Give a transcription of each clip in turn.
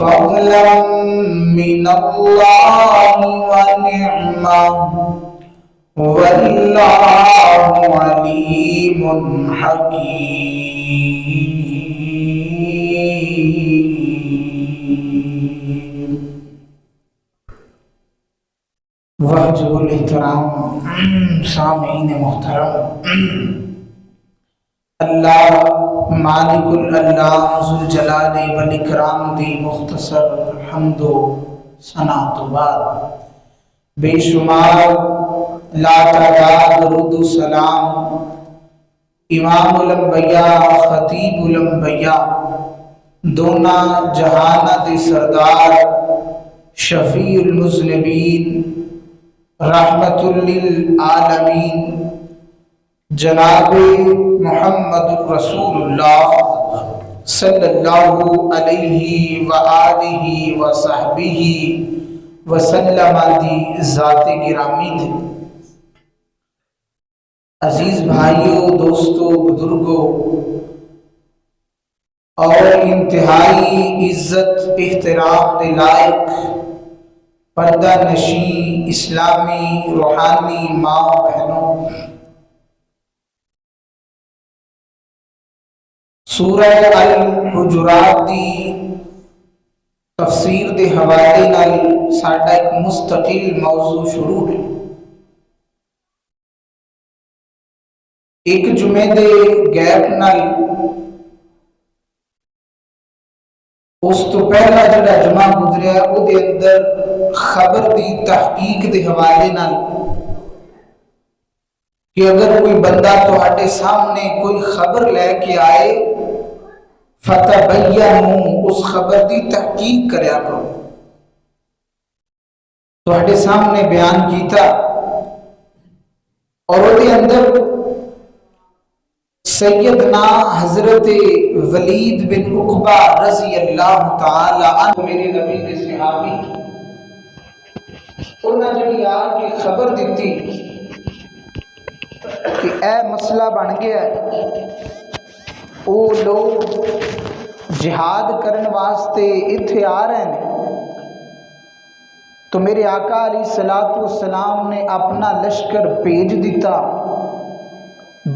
فضلا من اللہ ونعمہ واللہ علیم حکیم۔ واجب الاحترام سامعین محترم، اللہ مالک اللہ ذوالجلال والاکرام دی مختصر حمد و ثنا تو بعد بے شمار لا تعداد درود و سلام امام الانبیاء خطیب الانبیاء دونوں جہانہ دی سردار شفیع المذنبین رحمت للعالمین جناب محمد رسول اللہ صلی اللہ علیہ وآلہ وصحبہ وسلم دی ذات گرامی تھے۔ عزیز بھائیوں، دوستوں، بزرگوں اور انتہائی عزت احترام کے لائق پردہ نشین اسلامی روحانی ماں بہنوں، سورہ الحجرات دی تفسیر دے حوالے نال ساڈا ایک مستقل موضوع شروع ہے۔ ایک جمعے دے گیپ نال اس تو پہلا جڑا جمعہ گزریا وہ دے اندر خبر دی تحقیق دے حوالے نال کہ اگر کوئی بندہ تہاڈے سامنے کوئی خبر لے کے آئے فتبینوا، اس خبر دی تحقیق کریا کرو۔ تہاڈے سامنے بیان کیتا اور وہ دے اندر سیدنا حضرت ولید بن عقبہ رضی اللہ تعالی عنہ میرے نبی کے صحابی، انہاں جڑی آ کے خبر دیتی کہ اے مسئلہ بن گیا ہے، وہ لوگ جہاد کرن واسطے اتھے آ رہے ہیں، تو میرے آقا علیہ الصلوۃ والسلام نے اپنا لشکر بھیج دیتا۔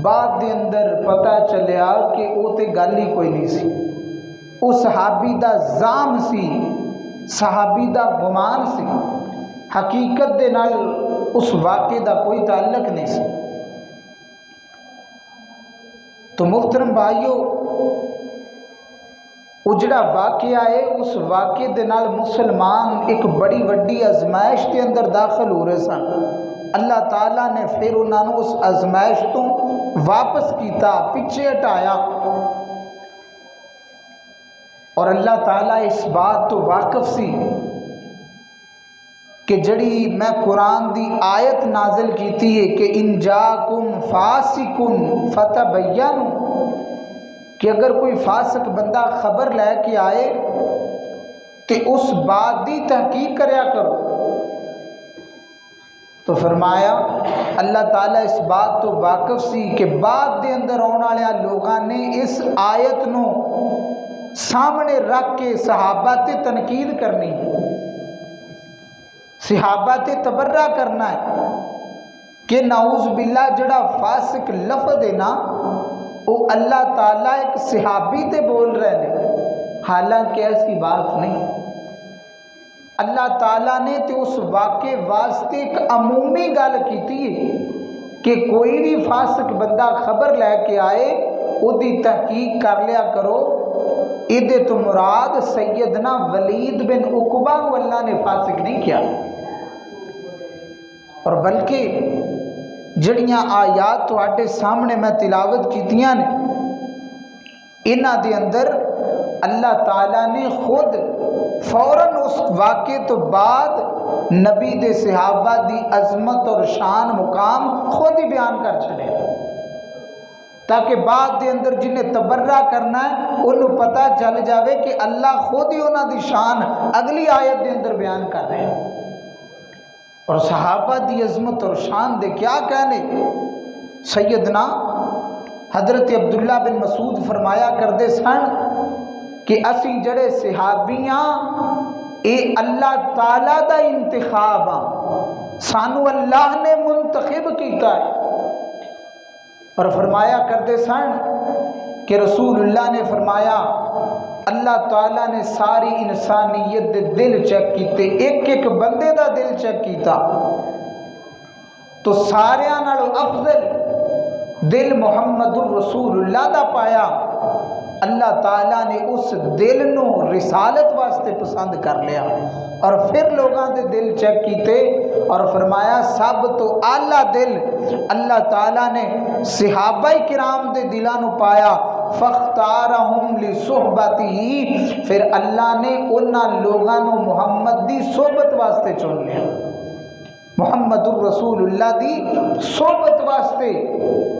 بعد دے اندر پتہ چلیا کہ وہ تے گل ہی کوئی نہیں سی، وہ صحابی دا زام سی، صحابی دا گمان سی، حقیقت دے نال اس واقعے دا کوئی تعلق نہیں سی۔ تو محترم بھائیو، وہ جڑا واقعہ ہے اس واقعے دے نال مسلمان ایک بڑی وڈی آزمائش کے اندر داخل ہو رہے سن۔ اللہ تعالیٰ نے پھر انہوں نے اس آزمائش تو واپس کیتا، پیچھے ہٹایا، اور اللہ تعالیٰ اس بات تو واقف سی کہ جڑی میں قرآن دی آیت نازل کیتی ہے کہ ان جاکم فاسقن فتبینوا، کہ اگر کوئی فاسق بندہ خبر لے کے آئے تو اس بات دی تحقیق کریا کرو۔ تو فرمایا اللہ تعالیٰ اس بات تو واقف سی کہ بعد دے اندر آنے والے لوگاں نے اس آیت نو سامنے رکھ کے صحابہ تے تنقید کرنی، صحابہ تے تبرہ کرنا ہے کہ نعوذ باللہ جڑا فاسق لفظ ہے نا وہ اللہ تعالیٰ ایک صحابی تے بول رہے ہیں، حالانکہ ایسی بات نہیں۔ اللہ تعالیٰ نے تے اس واقعے واسطے ایک عمومی گل کیتی ہے کہ کوئی بھی فاسق بندہ خبر لے کے آئے وہ دی تحقیق کر لیا کرو۔ ادھے تو مراد سیدنا ولید بن عقبہ کو اللہ نے فاسق نہیں کیا، اور بلکہ جڑیاں آیات تواڈے سامنے میں تلاوت کیتیاں نے انہاں دے اندر اللہ تعالیٰ نے خود فوراً اس واقعے تو بعد نبی دے صحابہ دی عظمت اور شان مقام خود ہی بیان کر چلے، تاکہ بعد دے اندر جنہیں تبرہ کرنا ہے انہوں پتہ چل جاوے کہ اللہ خود ہی انہاں دی شان اگلی آیت دے اندر بیان کر رہے ہیں۔ اور صحابہ دی عظمت اور شان دے کیا کہنے، سیدنا حضرت عبداللہ بن مسعود فرمایا کردے سن کہ اسی جڑے صحابیاں اے اللہ تعالیٰ دا انتخاب سانو اللہ نے منتخب کیتا ہے۔ اور فرمایا کرتے سن کہ رسول اللہ نے فرمایا اللہ تعالیٰ نے ساری انسانیت دے دل چیک کیتے، ایک ایک بندے دا دل چیک کیتا، تو ساریاں نالوں افضل دل محمد الرسول اللہ دا پایا۔ اللہ تعالیٰ نے اس دل نو رسالت واسطے پسند کر لیا، اور پھر لوگاں دے دل چیک کیتے اور فرمایا سب تو اعلیٰ دل اللہ تعالیٰ نے صحابہ کرام دے دلاں نو پایا۔ فاختارہم لصحبتہ، پھر اللہ نے انہاں لوگاں نو محمد دی صحبت واسطے چن لیا، محمد الرسول اللہ دی صحبت واسطے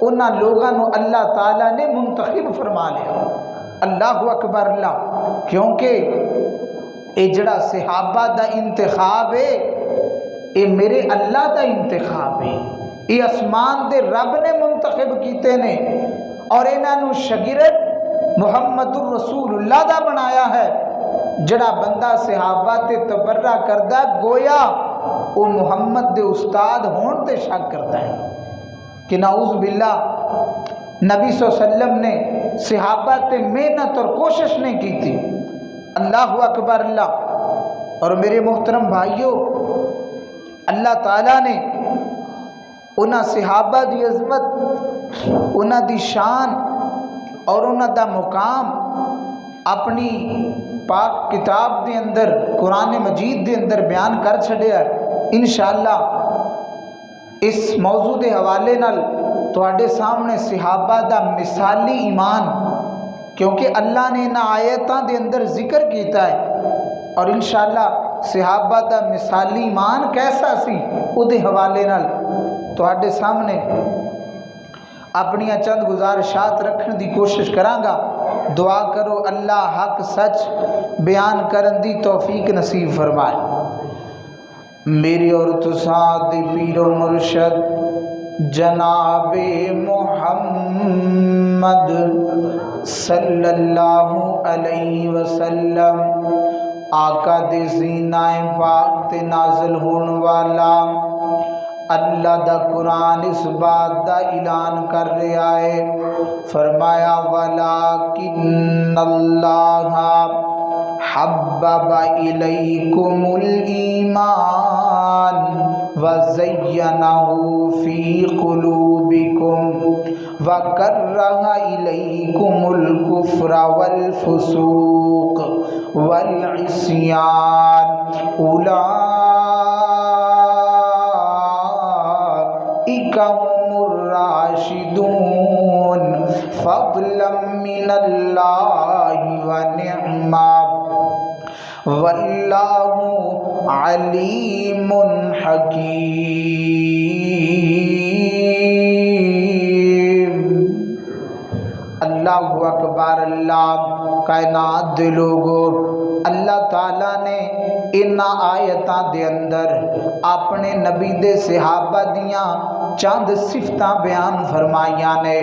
انہاں لوگاں نو اللہ تعالیٰ نے منتخب فرما لیا۔ اللہ اکبر اللہ، کیونکہ اے جڑا صحابہ دا انتخاب ہے اے میرے اللہ دا انتخاب ہے، یہ آسمان دے رب نے منتخب کیتے نے، اور انہاں نو شاگرد محمد الرسول اللہ دا بنایا ہے۔ جڑا بندہ صحابہ تے تبرہ کردہ گویا وہ محمد دے استاد ہون تے شک کرتا ہے کہ نعوذ باللہ نبی صلی اللہ علیہ وسلم نے صحابہ تے محنت اور کوشش نہیں کی تھی۔ اللہ اکبر اللہ۔ اور میرے محترم بھائیوں، اللہ تعالیٰ نے انہاں صحابہ دی عظمت، انہاں دی شان اور انہاں دا مقام اپنی پاک کتاب دے اندر، قرآن مجید دے اندر بیان کر چھڑیا ہے۔ انشاءاللہ اس موضوع دے حوالے نال تواڈے سامنے صحابہ دا مثالی ایمان، کیونکہ اللہ نے ان آیتاں دے اندر ذکر کیتا ہے، اور انشاءاللہ صحابہ دا مثالی ایمان کیسا سی او دے حوالے نال تواڈے سامنے اپنی چند گزارشات رکھن دی کوشش کرانگا۔ دعا کرو اللہ حق سچ بیان کرن دی توفیق نصیب فرمائے۔ میری اور تساں دے پیر و مرشد جناب محمد صلی اللہ علیہ وسلم آقا دے سینہ پاک تے نازل ہون والا اللہ دا قرآن اس بات دا اعلان کر رہا ہے، فرمایا وَلَٰكِنَّ اللَّهَ حَبَّبَ إِلَيْكُمُ الْإِيمَانَ وَزَيَّنَهُ فِي قُلُوبِكُمْ وَكَرَّهَ إِلَيْكُمُ الْكُفْرَ وَالْفُسُوقَ وَالْعِصْيَانَ أُولَٰئِكَ هُمُ الرَّاشِدُونَ فَضْلًا مِّنَ اللَّهِ وَنِعْمًا وَاللَّهُ عَلِيمٌ حَكِيمٌ۔ اللہ اکبر اللہ۔ کائنات دے لوگوں، اللہ تعالیٰ نے ان آیتاں دے اندر اپنے نبی دے صحابہ دیاں چند صفتاں بیان فرمائیاں نے۔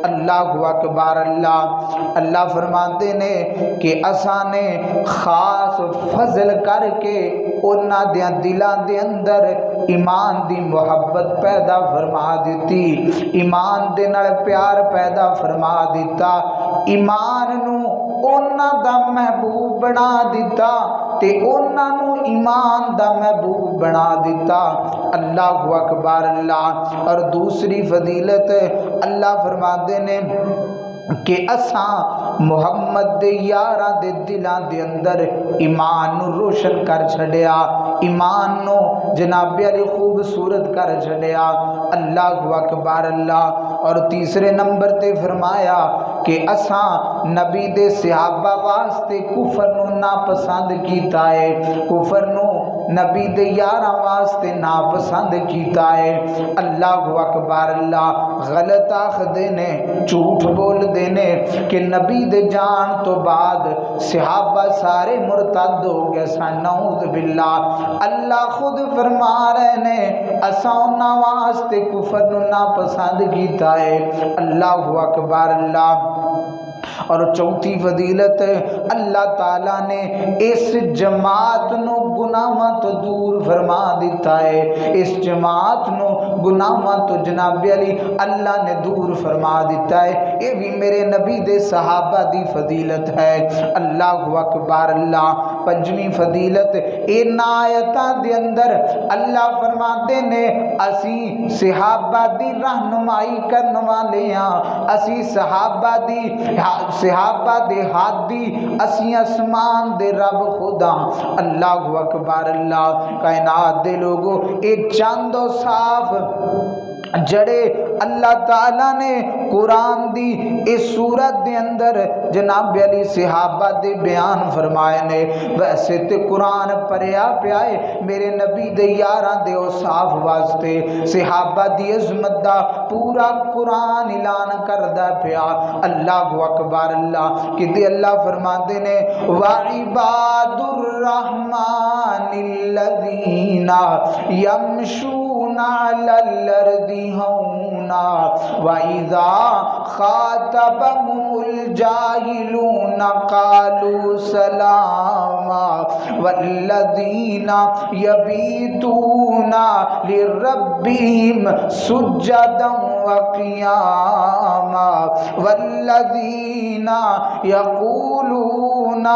اللہ اکبر اللہ۔ اللہ فرماتے نے کہ اساں نے خاص فضل کر کے انہاں دیاں دلاں دے اندر ایمان دی محبت پیدا فرما دیتی، ایمان دے نال پیار پیدا فرما دیتا، ایمان نو انہاں دا محبوب بنا دیتا تے انہاں نو ایمان دا محبوب بنا دیتا۔ اللہ اکبر اللہ۔ اور دوسری فضیلت اللہ فرماتے نے کہ اساں محمد دے یاراں دے دلاں دے اندر ایمان نو روشن کر چھڑیا، ایمان نو جناب علی خوبصورت کر چھڑیا۔ اللہ اکبر اللہ۔ اور تیسرے نمبر تے فرمایا کہ اساں نبی دے صحابہ واسطے کفر نو ناپسند کیتا ہے، کفر نو نبی دے یاراں واسطے ناپسند کیتا ہے۔ اللہ اکبر اللہ۔ غلط آخدے نے، جھوٹ بول دینے کہ نبی دے جان تو بعد صحابہ سارے مرتد ہو گئے سن، نعوذ باللہ۔ اللہ خود فرما رہے نے اساں انہاں واسطے کفر نو ناپسند کیتا ہے۔ اللہ اکبر اللہ۔ اور چوتھی فضیلت اللہ تعالیٰ نے اس جماعت نو گناہاں تو دور فرما دیتا ہے، اس جماعت نو گناہاں تو جناب علی اللہ نے دور فرما دیتا ہے۔ یہ بھی میرے نبی دے صحابہ دی فضیلت ہے۔ اللہ اکبر اللہ۔ پنجویں فضیلت ان آیتاں دے اندر اللہ فرماتے نے اسی صحابہ دی رہنمائی کرنے والے ہاں، اسی صحابہ دے ہادی، اسی اسمان دے رب خدا۔ اللہ اکبر اللہ۔ کائنات دے لوگو اے چند و صاف جڑے اللہ تعالیٰ نے قرآن دی اس سورت دے اندر جناب علی صحابہ دے بیان فرمائے نے، ویسے تے قرآن پڑھیا پیا ہے میرے نبی دے یاراں دے او صاف واسطے صحابہ دی عظمت دا پورا قرآن اعلان کردا پیا۔ اللہ اکبر اللہ۔ کہ اللہ فرماتے نے وَعِبَادُ الرَّحْمَنِ الَّذِينَ يَمْشُونَ عَلَى الْأَرْضِ هَوْنًا وَإِذَا خَاطَبَهُمُ الْجَاهِلُونَ قَالُوا سَلَامًا وَالَّذِينَ يَبِيتُونَ لِرَبِّهِمْ سُجَّدًا وَقِيَامًا وَالَّذِينَ يَقُولُونَ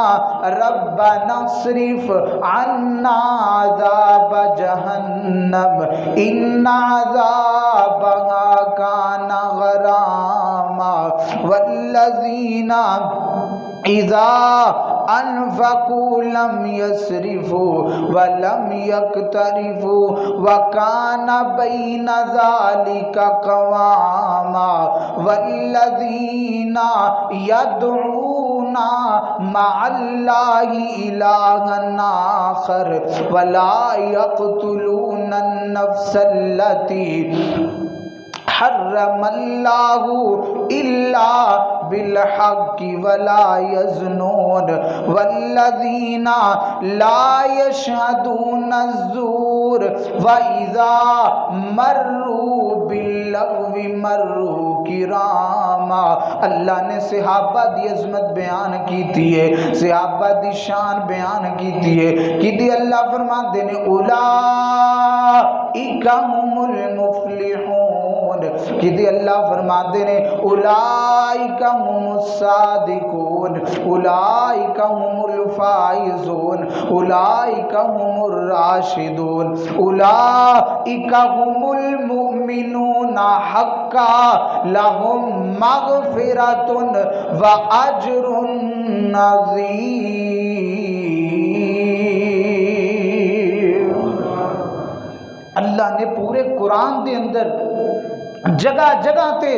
رَبَّنَا اصْرِفْ عَنَّا عَذَابَ جَهَنَّمَ إِنَّ عَذَابَهَا كَانَ غَرَامًا وَالَّذِينَ إِذَا أنفقوا لم يسرفوا ولم يقترفوا وكان بين ذلك قواما والذين يدعون مع الله إلها آخر ولا يقتلون النفس التي حرم اللہ الا بالحق ولا يزنون والذین لا يشهدون الزور وإذا مروا باللغو مروا کراما۔ اللہ نے صحابہ دی عظمت بیان کی ہے، صحابہ دی شان بیان کی ہے کہ اللہ فرماتے ہیں اولئک هم المفلحون، کہ اللہ فرماتے ہیں اولئک هم الصادقون، اولئک هم الفائزون، اولئک هم الراشدون، اولئک هم المؤمنون حقا لهم مغفرۃ واجر عظیم۔ اللہ نے پورے قرآن دے اندر جگہ جگہ تے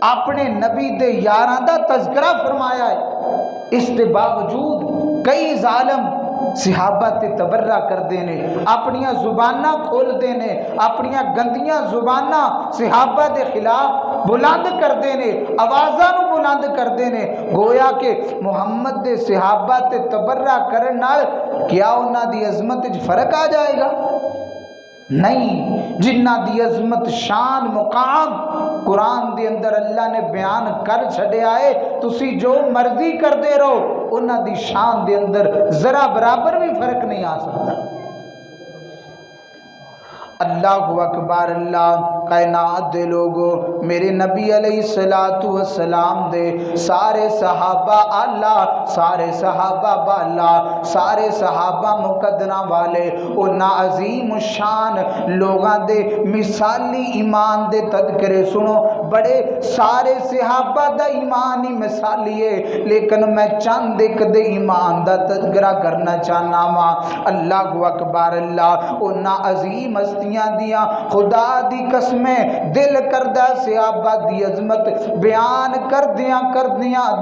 اپنے نبی دے یاراں دا تذکرہ فرمایا ہے، اس کے باوجود کئی ظالم صحابہ تے تبرہ کر دینے، اپنیاں زباناں کھول دینے، اپنیاں گندیاں زباناں صحابہ دے خلاف بلند کر دینے، آوازاں نو بلند کر دینے، گویا کہ محمد دے صحابہ تے تبرہ کرن نال کیا انہاں دی عظمت وچ فرق آ جائے گا؟ نہیں، جنہ دی عظمت شان مقام قرآن دے اندر اللہ نے بیان کر چھڑے آئے، تسی جو مرضی کر دے رہو، انہ دی شان دے اندر ذرا برابر بھی فرق نہیں آ سکتا۔ اللہ اکبر اللہ۔ کائنات دے لوگو میرے نبی علیہ السلام دے سارے صحابہ اللہ، سارے صحابہ بالا، سارے صحابہ مقدرہ والے انہاں عظیم شان لوگاں دے مثالی ایمان دے تذکرے سنو۔ بڑے سارے صحابہ دا ایمان ہی مثالی ہے، لیکن میں چند ایک دے ایمان دا تذکرہ کرنا چاہنا وا۔ اللہ اکبر اللہ۔ انہاں عظیم ہستیاں دیاں خدا دی قسمیں دل کردہ صحابہ دی عظمت بیان کردیاں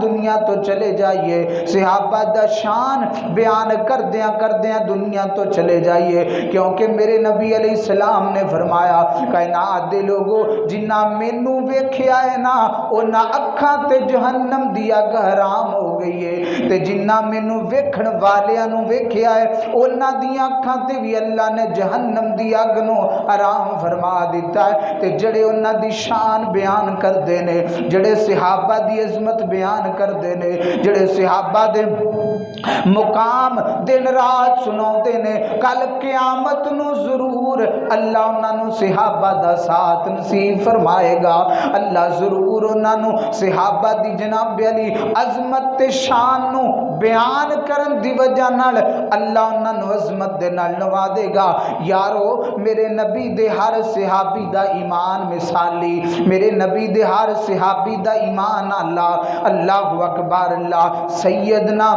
دنیا تو چلے جائیے، صحابہ دا شان بیان کردیاں دنیا تو چلے جائیے، کیونکہ میرے نبی علیہ السلام نے فرمایا کائنات دے لوگو جنہ مینوں ویکھیا ہے نا انہاں اکھاں تے جہنم دی اگ حرام ہو گئی ہے تے جنہ مینوں ویکھن والیاں نوں ویکھیا ہے انہاں دیاں اکھاں تے بھی اللہ نے جہنم دی اگ نوں حرام فرما دیتا ہے تے جڑے انہاں دی شان بیان کردے نے جڑے صحابہ دی عظمت بیان کردے نے جڑے صحابہ دے مقام دن رات سناؤندے نے کل قیامت نو ضرور اللہ انہاں نو صحابہ دا ساتھ نصیب فرمائے گا اللہ ضرور انہاں نو صحابہ دی جناب علی عظمت تے شان نو بیان کرن دی وجہ نال اللہ انہاں نو عظمت دے نال نوازے گا یارو میرے نبی دے ہر صحابی دا ایمان مثالی میرے نبی دے ہر صحابی دا ایمان اللہ اکبر اللہ سیدنا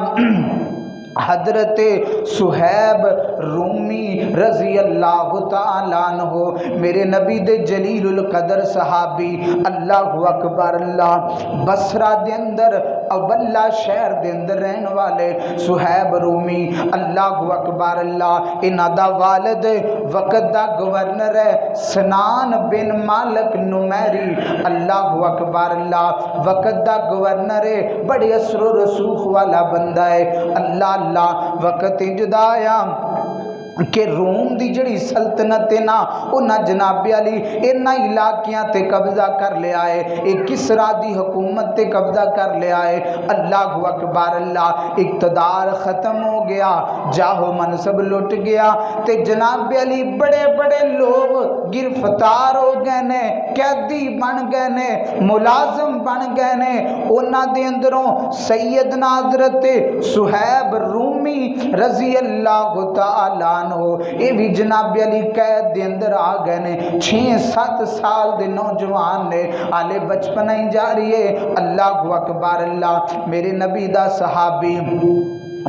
حضرت صہیب رومی رضی اللہ تعالیٰ عنہ میرے نبی دے جلیل القدر صحابی اللہ اکبر اللہ بصرہ دے اندر اولا شہر دے اندر رہن والے صہیب رومی اللہ اکبر اللہ انہاں دا والد وقت دا گورنر ہے سنان بن مالک نمیری اللہ اکبر اللہ وقت دا گورنر ہے بڑے اثر و رسوخ والا بندہ ہے اللہ وقت انجد آیا کہ روم دی جڑی سلطنت ہے نا انہاں جناب علی انہاں علاقیاں تے قبضہ کر لیا ہے ایک کسرا دی حکومت تے قبضہ کر لیا ہے اللہ اکبر اللہ اقتدار ختم ہو گیا جاہو منصب لٹ گیا تے جناب علی بڑے بڑے لوگ گرفتار ہو گئے نے قیدی بن گئے نے ملازم بن گئے نے انہاں دے اندروں سیدنا حضرت صہیب رومی رضی اللہ تعالیٰ اے بھی جناب علی قید دے اندر آ گئے نے 6-7 سال دے نوجوان نے آلے بچپن ہی جاری ہے اللہ اکبر اللہ میرے نبی دا صحابی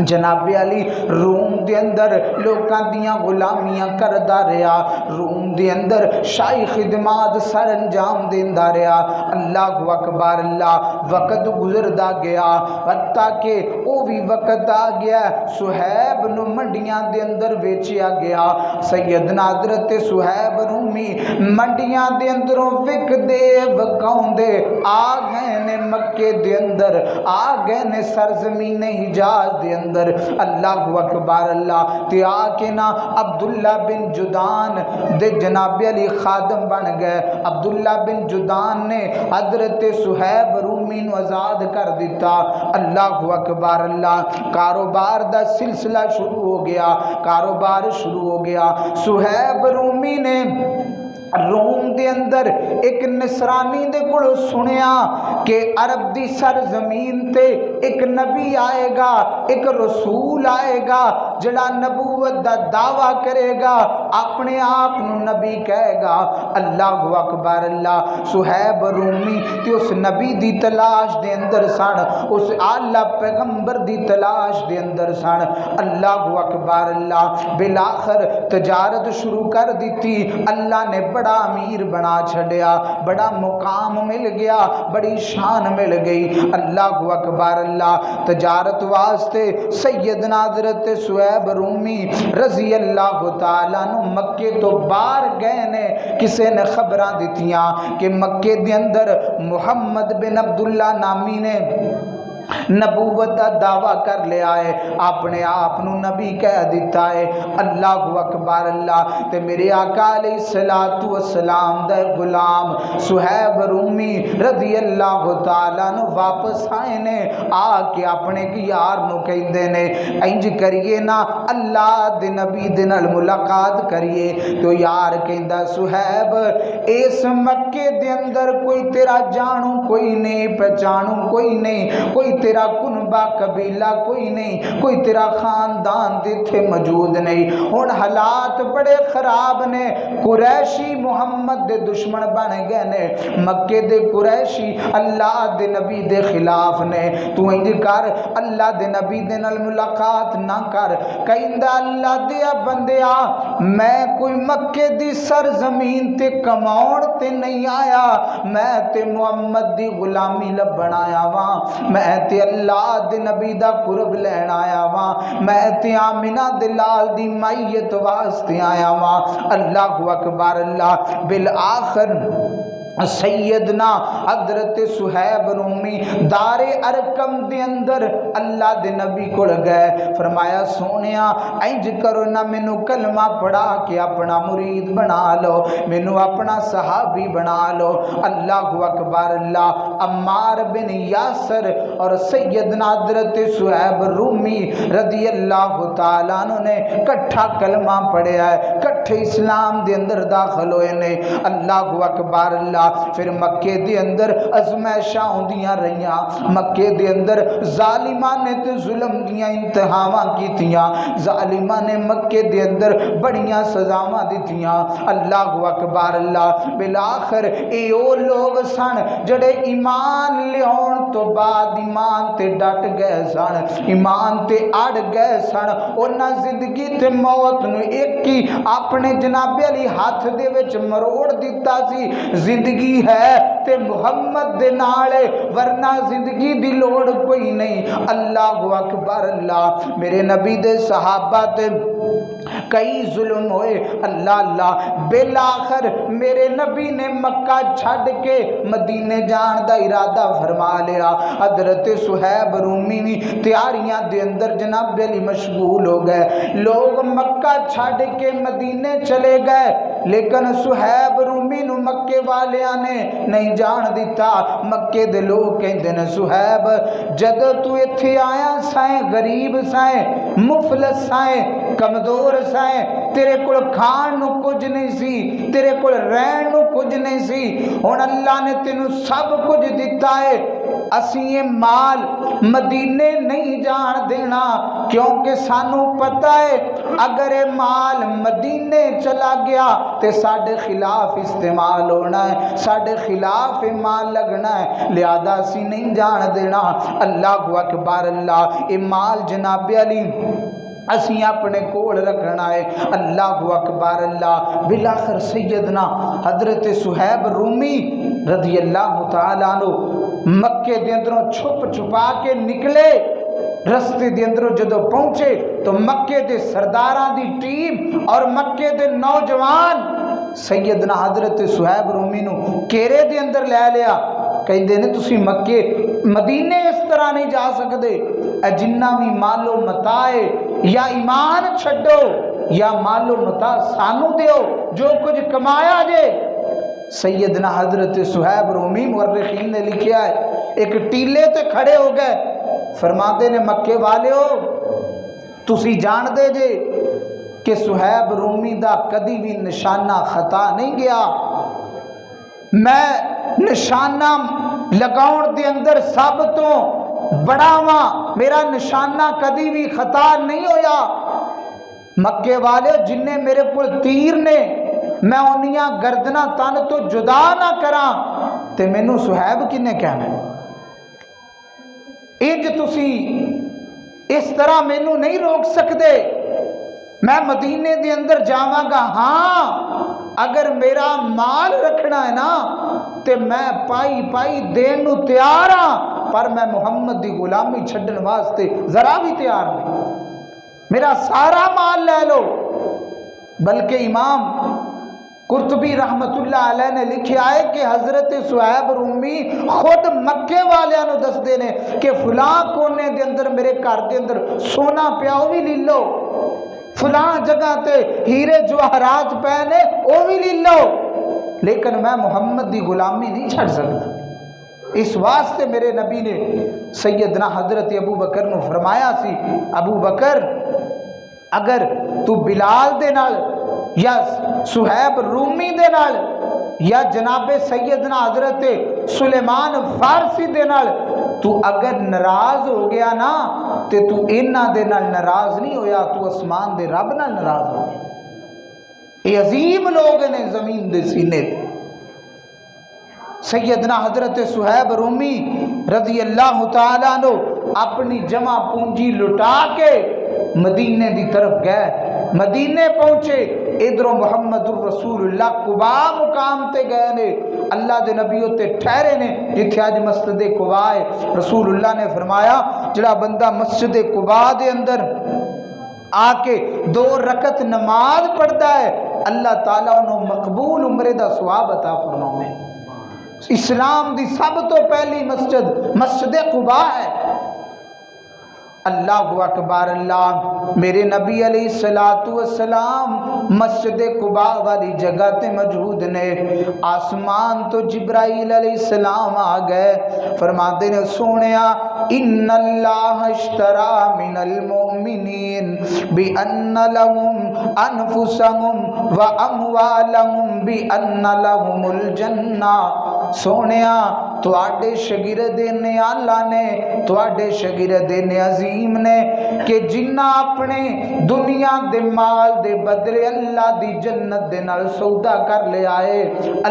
جناب علی روم دے اندر لوکاں دیاں غلامیاں کردا رہیا روم دے اندر شاہی خدمات سر انجام دیندا رہیا اللہ اکبر اللہ وقت گزردا گیا حتیٰ کہ او بھی وقت آ گیا صہیب نو منڈیاں دے اندر ویچیا گیا سیدنا حضرت صہیب رومی منڈیاں دے اندروں وک دے وکاؤندے آ گئے نے مکے دے اندر آ گئے نے سرزمین حجاز دے اندر اللہ اکبر اللہ تے آکے نا عبداللہ بن جدان دے جناب علی خادم بن گئے عبداللہ بن جدان نے حضرت صہیب رومی نو آزاد کر دیتا اللہ اکبر اللہ کاروبار دا سلسلہ شروع ہو گیا کاروبار شروع ہو گیا صہیب رومی نے روم دے اندر ایک نصرانی دے کڑو سنیا کہ عرب دی سرزمین تے ایک نبی آئے گا ایک رسول آئے گا جڑا نبوت دا دعویٰ کرے گا اپنے آپ نو نبی کہے گا اللہ اکبر اللہ صہیب رومی تے اس نبی دی تلاش دے اندر سن اس اعلیٰ پیغمبر دی تلاش دے اندر سن اللہ اکبر اللہ بالآخر تجارت شروع کر دیتی اللہ نے بڑا امیر بنا چھڑیا بڑا مقام مل گیا بڑی شان مل گئی اللہ اکبر اللہ تجارت واسطے سیدنا حضرت صہیب رومی رضی اللہ تعالیٰ عنہ مکے تو باہر گئے نے کسے نے خبراں دتیاں کہ مکے دے اندر محمد بن عبداللہ نامی نے نبوت دا دعویٰ کر لیا ہے اپنے آپ نو نبی کہہ دیتا ہے اللہ اکبر اللہ تے میرے آقا علیہ السلام دا غلام صہیب رومی رضی اللہ تعالیٰ نو واپس آئے نے آ کے اپنے کی یار نو کہندے نے انج کریے نا اللہ دے نبی دے نال ملاقات کریے تو یار کہندا صہیب اس مکے دے اندر کوئی تیرا جانو کوئی نہیں پہچانو کوئی نہیں کوئی تیرا کنبہ قبیلہ کوئی نہیں کوئی تیرا خاندان دیتھے موجود نہیں ہن حالات بڑے خراب نے قریشی محمد دے دشمن بن گئے نے مکے دے قریشی اللہ دے نبی دے خلاف نے تو انج کر اللہ دے نبی دے نال ملاقات نہ کر کہندا اللہ دیا بندیا میں کوئی مکے دی سرزمین تے کماؤن تے نہیں آیا میں تے محمد دی غلامی لبن آیا واں میں تے اللہ دے نبی دا قرب لین آیا واں میں تے آمنہ دے لال دی مائیت واسطے آیا واں اللہ اکبر اللہ بالآخر سیدنا حضرت صہیب رومی دار ارکم دے اندر اللہ دے نبی کو گئے، فرمایا سونیا انج کرو نہ مینو کلمہ پڑھا کے اپنا مرید بنا لو، مینو اپنا صحابی بنا لو۔ اللہ اکبر اللہ۔ عمار بن یاسر اور سیدنا حضرت صہیب رومی رضی اللہ تعالیٰ عنہ نے کٹھا کلمہ پڑھیا ہے، کٹھے اسلام دے اندر داخل ہوئے نے۔ اللہ اکبر اللہ۔ پھر مکے دے اندر ازمائشاں ہوندیاں رہیاں، مکے دے اندر ظالمان نے تے ظلم دیاں انتہاواں کیتیاں، ظالمان نے مکے دے اندر بڑیاں سزاواں دیتیاں۔ اللہ اکبر اللہ۔ بالآخر اے او لوگ سن جڑے ایمان لیاون تو بعد ایمان تے ڈٹ گئے سن، ایمان تے اڑ گئے سن، انہاں زندگی تے موت نو ایک ہی اپنے جناب علی ہاتھ دے وچ مروڑ دیتا سی، زندگی ہے تے محمد دے نالے، ورنہ زندگی دی لوڑ کوئی نہیں۔ اللہ اکبر اللہ۔ میرے نبی دے صحابہ تے کئی ظلم ہوئے، اللہ اللہ۔ بالآخر میرے نبی نے مکہ چھڑ کے مدینے جان دا ارادہ فرما لیا۔ حضرت صہیب رومی بھی تیاریاں دے اندر جناب علی مشغول ہو گئے، لوگ مکہ چھڑ کے مدینے چلے گئے، لیکن صہیب رومی نو مکے والیاں نے نہیں جان دیتا۔ مکے دے لوگ کہندے نے صہیب جد تو ایتھے آیا سائیں غریب سائیں مفلس سائیں کمزور سائیں، تیرے کول کھان نو کچھ نہیں سی، تیرے کول رہن نو کچھ نہیں سی، ہن اللہ نے تینوں سب کچھ دیتا ہے، اسی یہ مال مدینے نہیں جان دینا، کیونکہ سانو پتہ ہے اگر یہ مال مدینے چلا گیا تے ساڑھے خلاف استعمال ہونا ہے، ساڑھے خلاف مال لگنا ہے، لہذا اسی نہیں جان دینا۔ اللہ اکبر اللہ۔ یہ مال جناب علی اسی اپنے کول رکھنا ہے۔ اللہ اکبر اللہ۔ بالآخر سیدنا حضرت صہیب رومی رضی اللہ تعالیٰ عنہ مکے دے اندروں چھپ چھپا کے نکلے، رستے دے اندروں جدو پہنچے تو مکے دے سرداراں دی ٹیم اور مکے دے نوجوان سیدنا حضرت صہیب رومی نو کیرے دے اندر لے لیا، کہندے نے تسی مکے مدینے اس طرح نہیں جا سکتے، اے جنہ بھی مالو متائے یا ایمان چھڈو یا مالو متا سانو دیو جو کچھ کمایا جے۔ سیدنا حضرت صہیب رومی مورخین نے لکھیا ہے ایک ٹیلے تے کھڑے ہو گئے، فرماتے نے مکے والے ہو تسی جان دے جے کہ صہیب رومی دا کدی بھی نشانہ خطا نہیں گیا، میں نشانہ لگاؤن دے اندر سب تو بڑا ہاں، میرا نشانہ کدی بھی خطا نہیں ہویا، مکے والے جنہیں میرے کو تیر نے میں انیاں گردنہ تن تو جدا نہ کراں تے مینوں صہیب کنے کہنا ہے، انج تسی اس طرح مینوں نہیں روک سکتے، میں مدینے دے اندر جاواں گا، ہاں اگر میرا مال رکھنا ہے نا تے میں پائی پائی دین نو تیار ہاں، پر میں محمد دی غلامی چھڈن واسطے ذرا بھی تیار نہیں، میرا سارا مال لے لو۔ بلکہ امام قرطبی رحمت اللہ علیہ نے لکھا ہے کہ حضرت صہیب رومی خود مکے والیاں نو دس دے نے کہ فلاں کونے دے اندر میرے گھر دے اندر سونا پیا وہ بھی لے لو، فلاں جگہ تے ہیرے جواہرات پے نے وہ بھی لے لو، لیکن میں محمد دی غلامی نہیں چھڑ سکتا۔ اس واسطے میرے نبی نے سیدنا حضرت ابو بکر نو فرمایا سی، ابو بکر اگر تو بلال دے نال یا صہیب رومی دے نال یا جناب سیدنا حضرت سلیمان فارسی دے نال تو اگر ناراض ہو گیا نا تے تو انہاں دے نال ناراض نہیں ہویا، تو اسمان دے رب نال ناراض ہو گیا۔ یہ عظیم لوگ نے زمین دے سینے تے۔ سیدنا حضرت صہیب رومی رضی اللہ تعالیٰ عنہ اپنی جمع پونجی لٹا کے مدینے دی طرف گئے، مدینے پہنچے، ادھروں محمد الرسول اللہ قبا مقام تے گئے نے، اللہ دے نبیوں تے ٹھہرے نے جتھے آج مسجد قبا ہے۔ رسول اللہ نے فرمایا جڑا بندہ مسجد قبا دے اندر آ کے 2 رکعت نماز پڑھتا ہے اللہ تعالیٰ انہوں مقبول عمرے دا ثواب عطا فرماؤں ہے۔ اسلام دی سب تو پہلی مسجد مسجد قباء ہے۔ اللہ اکبر اللہ، میرے نبی علیہ الصلوۃ والسلام مسجد قباء والی جگہ تے موجود نے۔ آسمان تو جبرائیل علیہ السلام آ گئے، فرماتے نے سونیا ان اللہ اشترا من المؤمنین بان لهم انفسهم واموالهم بان لهم الجنہ۔ سونیا تواڈے شاگرد نے اللہ نے، تواڈے شاگرد نے عظیم نے کہ جنہ اپنے دنیا دے مال دے بدلے اللہ دی جنت دے نال سودا کر لیا ہے،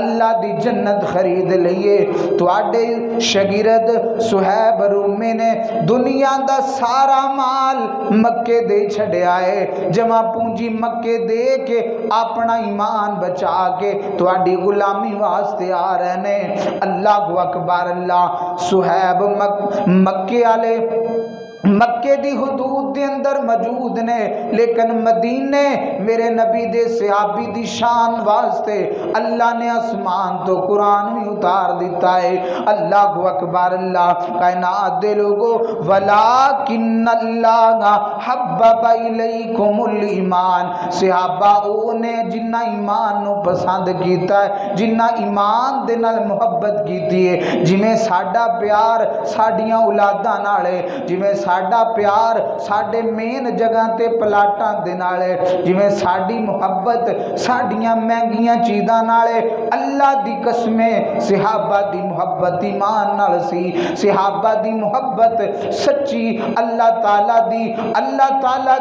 اللہ دی جنت خرید لئیے۔ تواڈے شاگرد صہیب رومی نے دنیا دا سارا مال مکے دے چھڑیا ہے، جمع پونجی مکے دے کے اپنا ایمان بچا کے تواڈی غلامی واسطے آ رہے نے۔ اللہ اکبر اللہ، صہیب مکے والے مکے دی حدود دے اندر موجود نے، لیکن مدینے میرے نبی دے صحابی دی شان واسطے اللہ نے آسمان تو قرآن بھی اتار دیتا ہے۔ اللہ اکبر اللہ، کائنات دے لوگو وَلَٰكِنَّ اللَّهَ حَبَّبَ إِلَيْكُمُ الْإِيمَانَ، صحابہ او نے جنہ ایمان نو پسند کیتا ہے، جنہ ایمان دے نال محبت کیتی ہے، جویں ساڈا پیار ساڈیاں اولاداں نال ہے، جویں ساڈا پیار ساڈے مین جگہ تے پلاٹاں دے نال ہے، جویں ساڈی محبت ساڈیاں مہنگیاں چیزاں نال ہے۔ اللہ دی قسمیں صحابہ دی محبت ایمان نال سی، صحابہ دی محبت سچی اللہ تعالی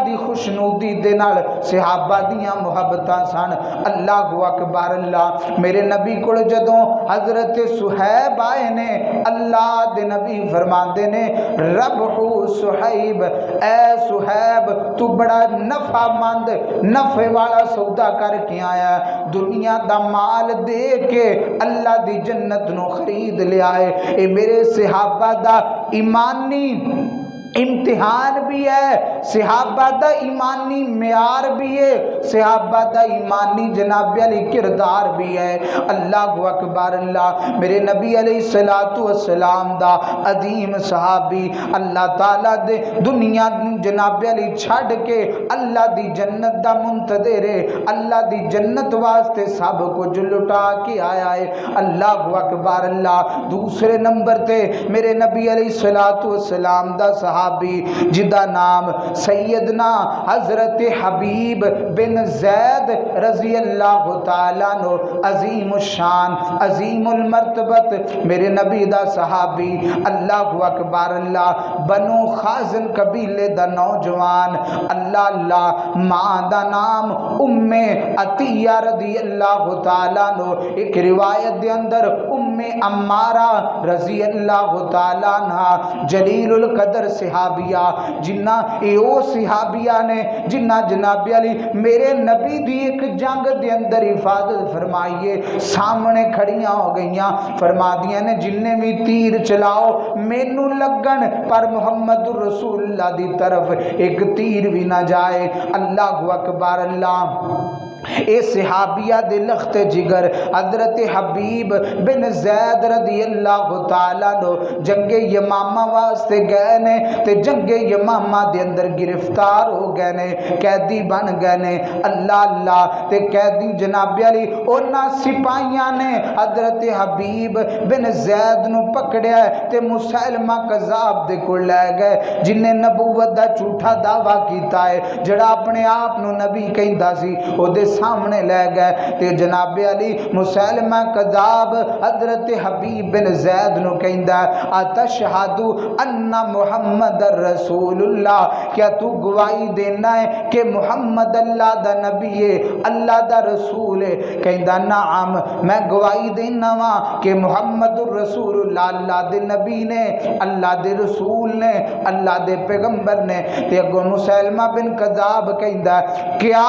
دی خوشنودی دے نال صحابہ دیاں محبتاں سن۔ اللہ اکبر اللہ، میرے نبی کول جدوں حضرت صہیب آئے نے، اللہ دے نبی فرماندے نے ربحو صہیب، اے صہیب تو بڑا نفع مند نفع والا سودا کر کے آیا، دنیا دا مال دے کے اللہ دی جنت نو خرید لیا ہے۔ اے میرے صحابہ دا ایمانی امتحان بھی ہے، صحابہ دا ایمانی معیار بھی ہے، صحابہ دا ایمانی جناب علی کردار بھی ہے۔ اللہ اکبر اللہ، میرے نبی علیہ الصلوۃ والسلام دا عظیم صحابی اللہ تعالیٰ دے دنیا جناب علی چھڑ کے اللہ دی جنت دا منتظر ہے، اللہ دی جنت واسطے سب کچھ لٹا کے آیا ہے۔ اللہ اکبر اللہ، دوسرے نمبر تے میرے نبی علیہ الصلوۃ والسلام دا صحابی جدا نام سیدنا حضرت حبیب بن زید رضی اللہ تعالیٰ عنہ، عظیم الشان عظیم المرتبت میرے نبی دا صحابی۔ اللہ اکبر اللہ، بنو خازن قبیلے دا نوجوان، اللہ ماں دا نام ام عطیہ رضی اللہ تعالیٰ عنہ، ایک روایت دے اندر ام عمارہ رضی اللہ تعالیٰ عنہ، جلیل القدر صحابیہ، جنہ ایو صحابیہ نے جنہ جناب علی میرے نبی دی ایک جنگ دے اندر حفاظت فرمائیے، سامنے کھڑیاں ہو گئیاں، فرما دیا نے جننے بھی تیر چلاؤ مینو لگن پر محمد رسول اللہ دی طرف ایک تیر بھی نہ جائے۔ اللہ اکبر اللہ، اے صحابیہ دے لخت جگر حضرت حبیب بن زید رضی اللہ تعالیٰ عنہ جنگ یمامہ واسطے گئے نے، تے جنگ یمامہ دے اندر گرفتار ہو گئے نے، قیدی بن گئے نے۔ اللہ تے قیدی جناب علی اونا سپاہیاں نے حضرت حبیب بن زید نو پکڑیا تے مسیلمہ کذاب دے کو لے گئے، جن نے نبوت دا جھوٹا دعویٰ کیتا ہے، جڑا اپنے آپ نو نبی کہندا سی، او دے سامنے لے گئے تے جناب علی مسیلمہ کذاب حضرت حبیب بن زید نو کہندا ہے اتشہد ان محمد رسول اللہ، کیا تو گواہی دینا ہے کہ محمد اللہ دا نبی ہے، اللہ دا رسول ہے؟ کہندا نعم، میں گواہی دینا وا کہ محمد رسول اللہ اللہ دے نبی نے، اللہ دے رسول نے، اللہ دے پیغمبر نے۔ تے اگوں مسیلمہ بن کذاب کہندا ہے کیا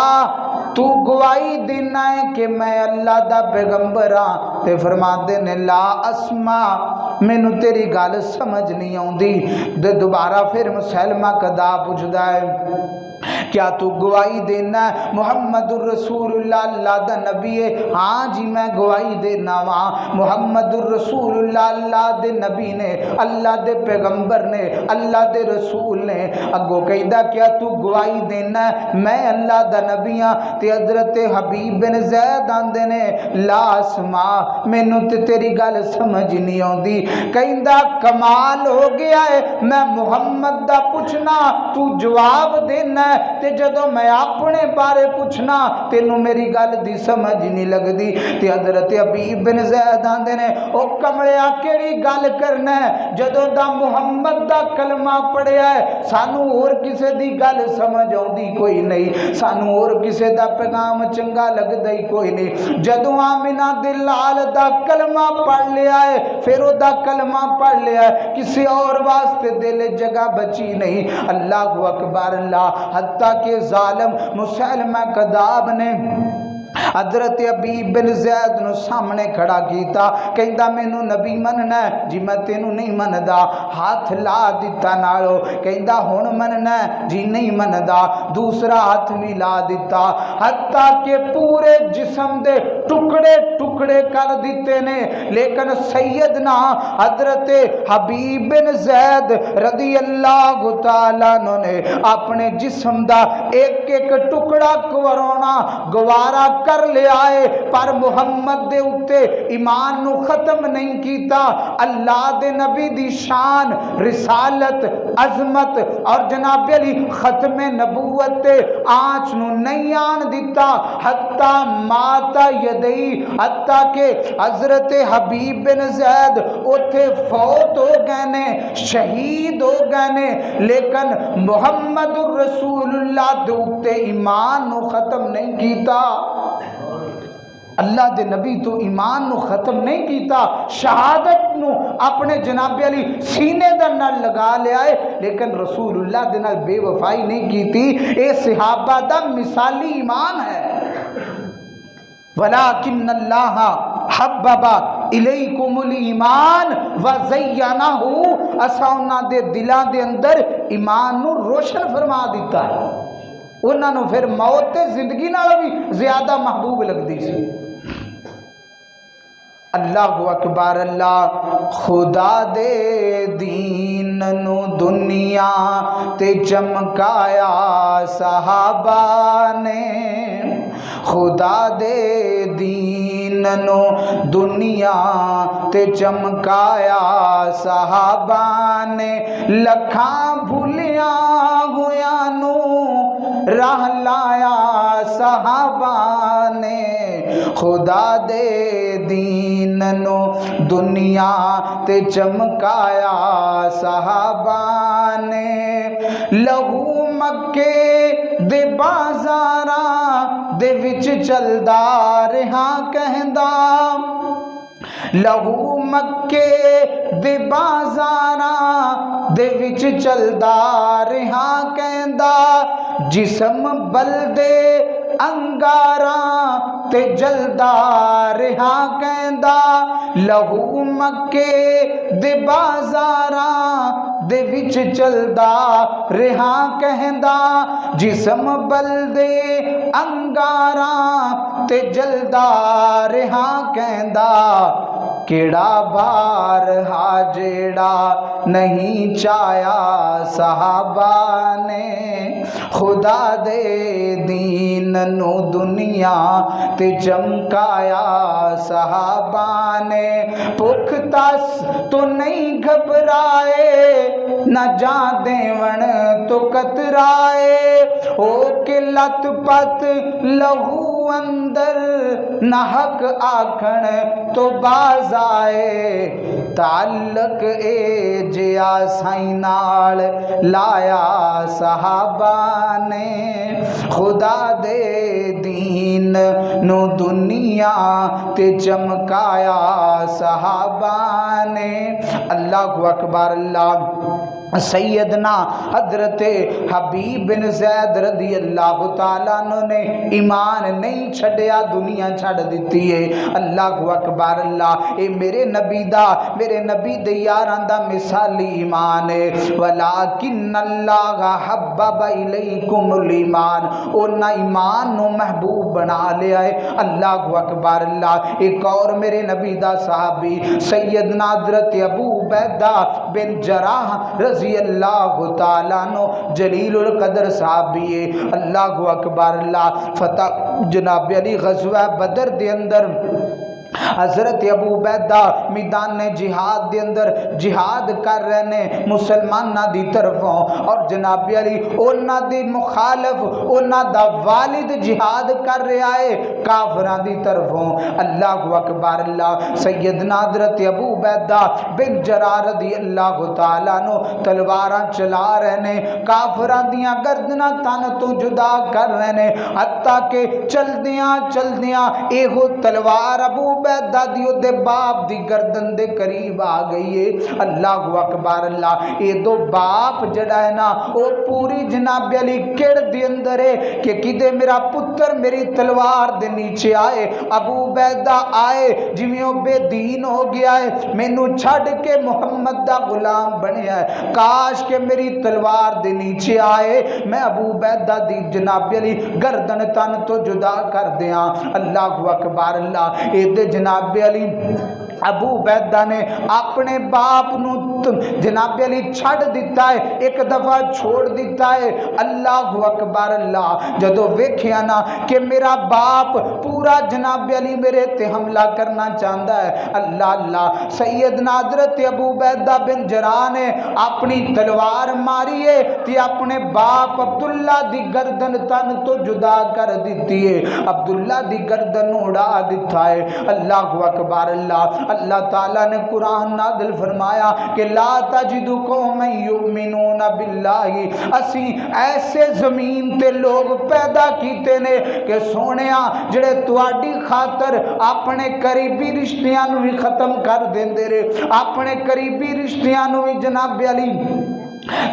تو گواہی دینا ہے کہ میں اللہ دا پیغمبر ہاں؟ تے فرماتے نے لا اسمع، مینو تیری گل سمجھ نہیں آؤندی۔ دوبارہ پھر مسیلمہ کذاب پوچھدا ہے کیا تو گواہی دینا ہے محمد الرسول اللہ اللہ دا نبی ہے؟ ہاں جی میں گواہی دینا وہاں محمد الرسول اللہ اللہ دے نبی نے، اللہ دے پیغمبر نے، اللہ دے رسول نے۔ اگو کہیدا کیا تو گواہی دینا ہے میں اللہ دا نبی ہاں؟ تے حضرت حبیب بن زید آندے نے لا اسما مینوں تے تیری گل سمجھ نہیں آندی۔ کہیدا کمال ہو گیا ہے میں محمد دا پوچھنا تو جواب دینا ہے تے جدوں میں اپنے بارے پوچھنا تینوں میری گل دی سمجھ نہیں لگدی۔ تے حضرت حبیب بن زید آندے نے او کملیا کیڑی گل کرنا ہے جدوں دا محمد دا کلمہ پڑھیا ہے سانوں اور کسے دی گل سمجھ آندی کوئی نہیں، سانوں اور کسے دا پیغام چنگا لگدا ہی کوئی نہیں۔ جدوں آمنہ دے لال دا کلمہ پڑھ لیا ہے پھر او دا کلمہ پڑھ لیا ہے کسی اور واسطے دل جگہ بچی نہیں۔ اللہ اکبر اللہ۔ حتیٰ کہ ظالم مسیلمہ کذاب نے حضرت حبیب بن زید نو سامنے کھڑا کیتا، کہندا مینوں نبی مننا ہے؟ جی میں تینوں نہیں مندا۔ ہاتھ لا دتا نالو، کہندا ہن مننا ہے؟ جی نہیں مندا۔ دوسرا ہاتھ بھی لا دتا، حتیٰ کہ پورے جسم دے ٹکڑے ٹکڑے کر دیتے نے، لیکن سیدنا حضرت حبیب بن زید رضی اللہ تعالیٰ عنہ نے اپنے جسم دا ایک ایک ٹکڑا کرونا گوارا کر لے آئے، پر محمد دے اتے ایمان نو ختم نہیں کیتا۔ اللہ دے نبی دی شان، رسالت، عظمت اور جناب علی ختم نبوت تے آنچ نو نہیں آن دیتا۔ حتیٰ ماتا یدئی، حتیٰ کہ حضرت حبیب بن زید اتے فوت ہو گئے نے، شہید ہو گئے نے، لیکن محمد الرسول اللہ دے اتے ایمان نو ختم نہیں کیتا۔ اللہ دے نبی تو ایمان نو ختم نہیں کیتا، شہادت نو اپنے جناب علی سینے دا نال لگا لے آئے، لیکن رسول اللہ دے نال بے وفائی نہیں کیتی۔ اے صحابہ دا مثالی ایمان ہے۔ وَلَكِنَّ اللَّهَ حَبَّبَ إِلَيْكُمُ الْإِيمَانَ وَزَيَّنَهُ، اسا انہاں دے دلاں دے اندر ایمان نو روشن فرما دیتا ہے، انہاں نو پھر موت زندگی نال بھی زیادہ محبوب لگدی سی۔ اللہ اکبر اللہ۔ خدا دے دین نو دنیا تے چمکایا صحابہ نے، خدا دے دین نو دنیا تے چمکایا صحابہ نے، لکھاں بھولیاں ہویاں نو راہ لایا صحابہ نے، خدا دے دین نو دنیا تے چمکایا صحابہ نے، لہو مکے دے بازاراں دے وچ چلدا رہا کہندا، لہو مکے دے بازاراں دے وچ چلدا رہا کہندا، جسم بلدے انگاراں تے جلدا رہا کہندا، لہو مکے دے بازاراں دے وچ چلدا رہا کہندا، جسم بلدے انگاراں تے جلدا رہا کہندا، کیڑا بار ہا جیڑا نہیں چایا صحابہ نے، خدا دے دین نو دنیا تے چمکایا صحابہ نے، بھوک تس تو نہیں گھبرائے نہ جان دیون تو کترائے، او کہ لت پت لہو اندر نہ حق آکھن تو باز آئے، تعلق اے جیا سائیں نال لایا صحابہ نے، خدا دے دین نو دنیا تے چمکایا صحابہ نے۔ اللہ اکبر اللہ۔ سیدنا حضرت حبیب بن زید رضی اللہ تعالیٰ عنہ نے ایمان نہیں چھڑیا، دنیا چھڑ دیتی ہے۔ اللہ اکبر اللہ، اے میرے نبی دے یاراں دا مثالی ایمان ہے۔ ولیکن اللہ حبب الیکم الایمان، انہاں ایمان نو محبوب بنا لیا ہے۔ اللہ اکبر اللہ، ایک اور میرے نبی دا صحابی سیدنا حضرت ابو عبیدہ بن جراح رضی اللہ تعالیٰ عنہ جلیل القدر صحابی ہے۔ اللہ اکبر اللہ، فتح جناب علی غزوہ بدر دے اندر حضرت ابو عبیدہ میدان جہاد دے اندر جہاد کر رہے نے مسلمانہ دی طرفوں، اور جناب علی اونا دی مخالف اونا دا والد جہاد کر رہا ہے کافران دی طرفوں۔ اللہ اکبر اللہ، سیدنا حضرت ابو عبیدہ بن جراح رضی اللہ تعالیٰ عنہ تلواراں چلا رہے نے، کافران دیاں گردناں تن تو جدا کر رہے نے، حتیٰ کہ چل دیاں ایہو تلوار ابو عبیدہ دیو دے باپ دی گردن دے قریب آ گئی ہے۔ اللہ اکبر اللہ، اے دو باپ جڑا ہے نا او پوری جناب علی کڑ دی اندر ہے کہ کدے میرا پتر میری تلوار دے نیچے آئے۔ ابو عبیدہ آئے جویں بے دین ہو گیا ہے، مینوں چھڑ کے محمد دا غلام بنیا ہے، کاش کہ میری تلوار دے نیچے آئے، میں ابو عبیدہ دی جناب علی گردن تن تو جدا کر دیاں۔ اللہ اکبر اللہ، اے دے جناب علی ابو عبیدہ نے اپنے باپ نو جناب علی چھڑ دیتا ہے، ایک دفعہ چھوڑ دیتا ہے۔ اللہ اکبر اللہ، جدو ویکھیا نا کہ میرا باپ پورا جناب علی میرے تے حملہ کرنا چاہتا ہے، اللہ اللہ، سیدنا حضرت ابو عبیدہ بن جراح نے اپنی تلوار ماری ہے تے اپنے باپ عبداللہ دی گردن تن تو جدا کر دیتی ہے، عبداللہ دی گردن اڑا دیتا ہے۔ اللہ اکبر اللہ، اللہ تعالیٰ نے قرآن نازل فرمایا کہ لا تجد قوما یؤمنون باللہ، اسی ایسے زمین تے لوگ پیدا کیتے نے کہ سونیا جڑے تواڈی خاطر اپنے قریبی رشتیاں نو بھی ختم کر دیندے رہے، اپنے قریبی رشتیاں نو بھی جناب علی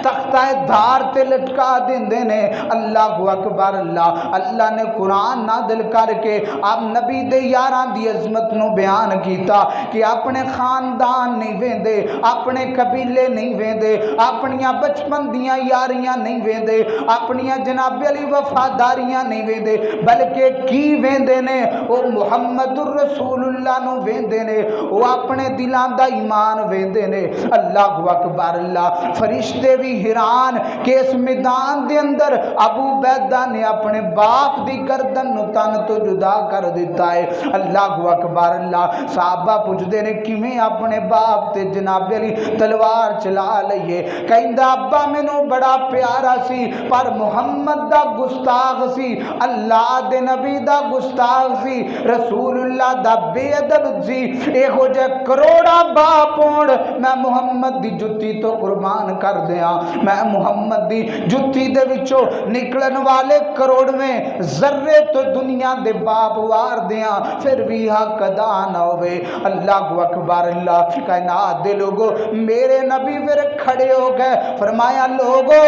تختہ دھار تے لٹکا دیندے نے۔ اللہ اکبر اللہ، اللہ نے قرآن نازل کر کے اب نبی دے یاران دی عظمت نو بیان کیتا کہ اپنے خاندان نہیں ویندے، اپنے قبیلے نہیں ویندے، اپنیاں بچپن دیاں یاریاں نہیں ویندے، اپنیاں جناب علی وفاداریاں نہیں ویندے، بلکہ کی ویندے نے وہ محمد الرسول اللہ نو ویندے نے، وہ اپنے دلان دا ایمان ویندے نے۔ اللہ اکبر اللہ، فرشتے بھی حیران کہ اس میدان دے اندر ابو عبیدہ نے اپنے باپ دی گردن نو تن تو جدا کر دیتا ہے۔ اللہ اکبر اللہ، صحابہ پوچھتے نے کیویں اپنے باپ تے جناب علی تلوار چلا لئیے، کہندا ابا مینوں بڑا پیارا سی پر محمد دا گستاخ سی، اللہ دے نبی دا گستاخ سی، رسول اللہ دا بے ادب سی، ایہو جے کروڑا باپ ہون میں محمد دی جتی تو قربان کر دیاں، میں محمد دی جتی دے وچوں نکلن والے کروڑویں ذرے تو دنیا دے باپ وار دیاں، پھر بھی حق ادا نہ ہوئے۔ اللہ اکبر اللہ، کائنات دے لوگو میرے نبی پھر کھڑے ہو گئے، فرمایا لوگو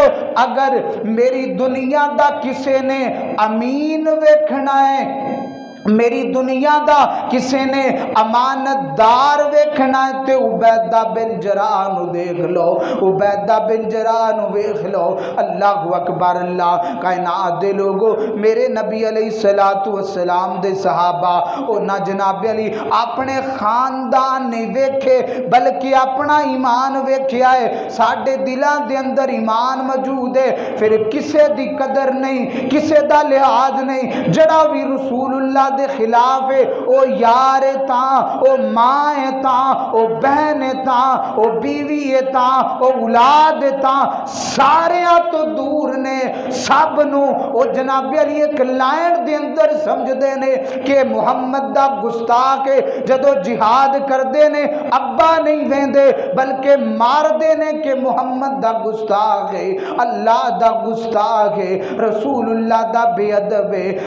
اگر میری دنیا دا کسے نے امین ویکھنا ہے، میری دنیا دا کسے نے امانت دار ویکھنا ہے تے عبیدہ بن جراح نو دیکھ لو، عبیدہ بن جراح نو ویکھ لو۔ اللہ اکبر اللہ، کائنات دے لوگو میرے نبی علیہ السلام دے صحابہ اونا جناب علی اپنے خاندان نہیں ویکھے بلکہ اپنا ایمان ویکھیا ہے، ساڈے دلان دے اندر ایمان موجود ہے، پھر کسے دی قدر نہیں، کسے دا لحاظ نہیں، جڑا بھی رسول اللہ دے خلاف ہے او یار تاں، او ماں تاں، او بہن تاں، او بیوی تاں، او اولاد تاں، سارے تو دور نے، سب نو او جناب علی ایک لائن دے اندر سمجھ دے نے کہ محمد دا گستاخ ہے، جدو جہاد کر دے نے ابا نہیں ویندے بلکہ مار دے نے کہ محمد دا گستاخ ہے، اللہ دا گستاخ ہے، رسول اللہ دا بے ادب ہے،